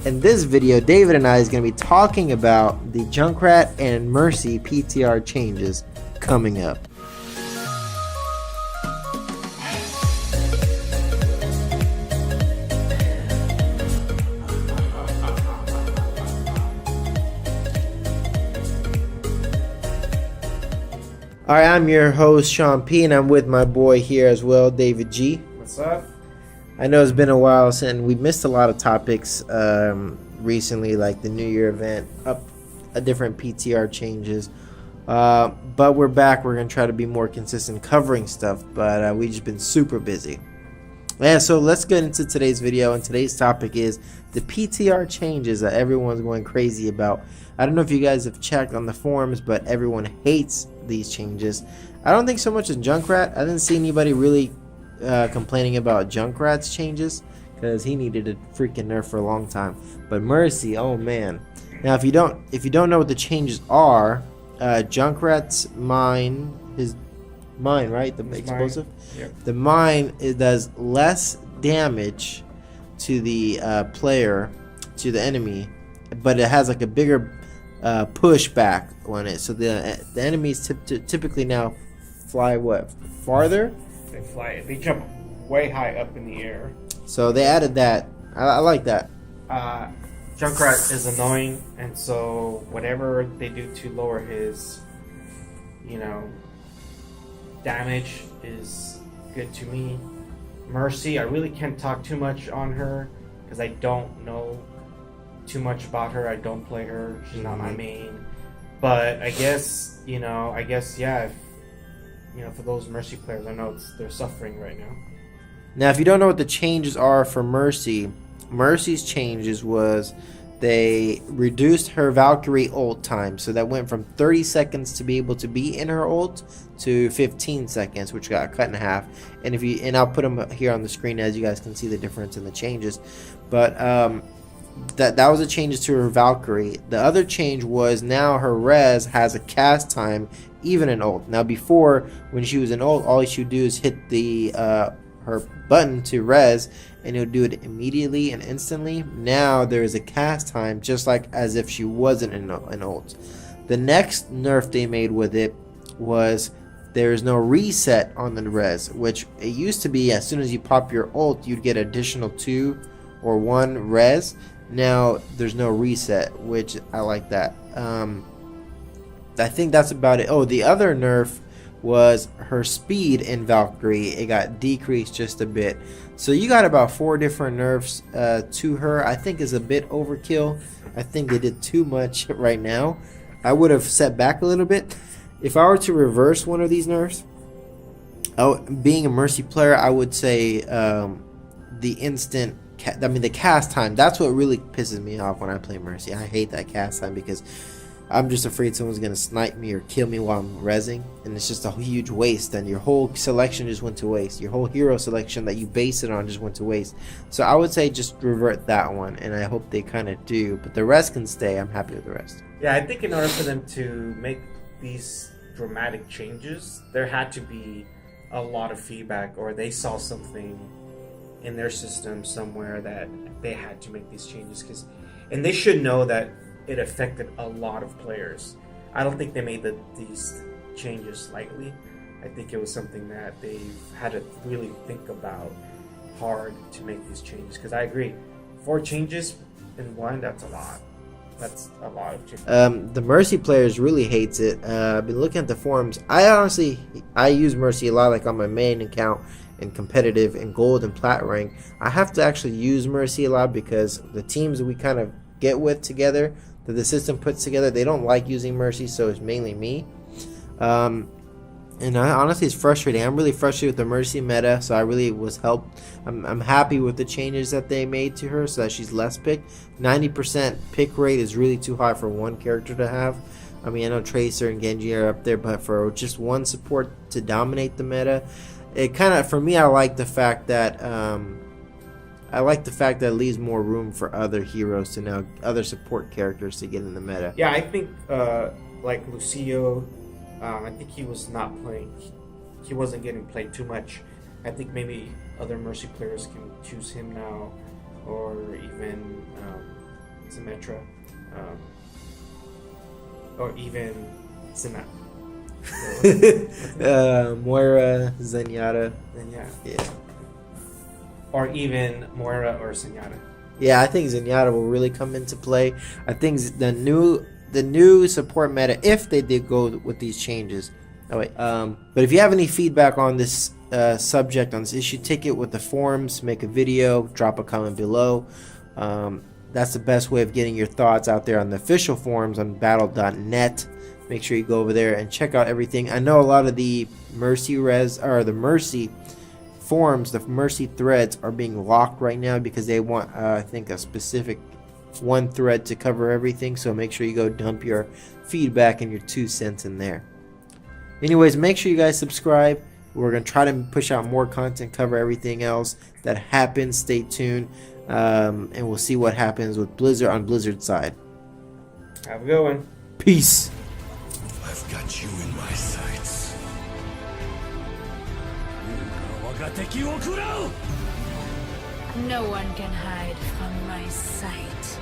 In this video, David and I is going to be talking about the Junkrat and Mercy PTR changes coming up. Alright, I'm your host, Sean P, and I'm with my boy here as well, David G. What's up? I know it's been a while since we missed a lot of topics recently, like the New Year event, different PTR changes. But we're back. We're going to try to be more consistent covering stuff, but we've just been super busy. Yeah, so let's get into today's video, and today's topic is the PTR changes that everyone's going crazy about. I don't know if you guys have checked on the forums, but everyone hates these changes. I don't think so much in Junkrat. I didn't see anybody really complaining about Junkrat's changes because he needed a freaking nerf for a long time. But Mercy, oh man! Now, if you don't know what the changes are, Junkrat's his mine, right? The explosive. Yep. The mine, it does less damage to the player, to the enemy, but it has like a bigger pushback on it. So the enemies typically now fly what farther? They jump way high up in the air. So they added that. I like that. Junkrat is annoying, and so whatever they do to lower his, damage is good to me. Mercy, I really can't talk too much on her because I don't know too much about her. I don't play her. She's not my main. But I guess, yeah, for those Mercy players, I know they're suffering right now. Now, if you don't know what the changes are for Mercy, Mercy's changes was they reduced her Valkyrie ult time. So that went from 30 seconds to be able to be in her ult to 15 seconds, which got cut in half. And I'll put them here on the screen as you guys can see the difference in the changes. But that was the changes to her Valkyrie. The other change was now her res has a cast time even in ult. Now before, when she was in ult, all she would do is hit the her button to res and it would do it immediately and instantly. Now there is a cast time just like as if she wasn't in ult. The next nerf they made with it was there is no reset on the res, which it used to be as soon as you pop your ult you'd get additional 2 or 1 res. Now there's no reset, which I like that. I think that's about it. Oh, the other nerf was her speed in Valkyrie. It got decreased just a bit. So you got about 4 different nerfs to her. I think is a bit overkill. I think they did too much right now. I would have set back a little bit. If I were to reverse one of these nerfs, being a Mercy player, I would say the cast time. That's what really pisses me off when I play Mercy. I hate that cast time because I'm just afraid someone's gonna snipe me or kill me while I'm rezzing, and it's just a huge waste. And your whole selection just went to waste. Your whole hero selection that you base it on just went to waste. So I would say just revert that one, and I hope they kind of do. But the rest can stay. I'm happy with the rest. Yeah, I think in order for them to make these dramatic changes, there had to be a lot of feedback, or they saw something in their system somewhere that they had to make these changes. And they should know that it affected a lot of players. I don't think they made these changes lightly. I think it was something that they've had to really think about hard to make these changes. Because I agree, 4 changes in one, that's a lot. That's a lot of changes. The Mercy players really hates it. I've been looking at the forums. I use Mercy a lot, like on my main account in competitive and gold and plat rank. I have to actually use Mercy a lot because the teams that we kind of get with together, that the system puts together, they don't like using Mercy, so it's mainly me. And honestly, it's frustrating. I'm really frustrated with the Mercy meta, so I really was helped. I'm happy with the changes that they made to her so that she's less picked. 90% pick rate is really too high for one character to have. I mean, I know Tracer and Genji are up there, but for just one support to dominate the meta, it kind of, for me, I like the fact that it leaves more room for other heroes to now, other support characters to get in the meta. Yeah, I think like Lucio, I think he was not playing. He wasn't getting played too much. I think maybe other Mercy players can choose him now, or even Symmetra, or even Sinat. Moira, Zenyatta. Then yeah, Yeah. or even Moira or Zenyatta. Yeah, I think Zenyatta will really come into play. I think the new support meta, if they did go with these changes. Oh wait. But if you have any feedback on this subject, on this issue, take it with the forums, make a video, drop a comment below. That's the best way of getting your thoughts out there on the official forums on battle.net. Make sure you go over there and check out everything. I know a lot of the Mercy forums, the Mercy threads are being locked right now because they want, I think, a specific one thread to cover everything. So make sure you go dump your feedback and your 2 cents in there. Anyways, make sure you guys subscribe. We're going to try to push out more content, cover everything else that happens. Stay tuned. And we'll see what happens with Blizzard on Blizzard's side. Have a good one. Peace. I've got you in my sights. No one can hide from my sight.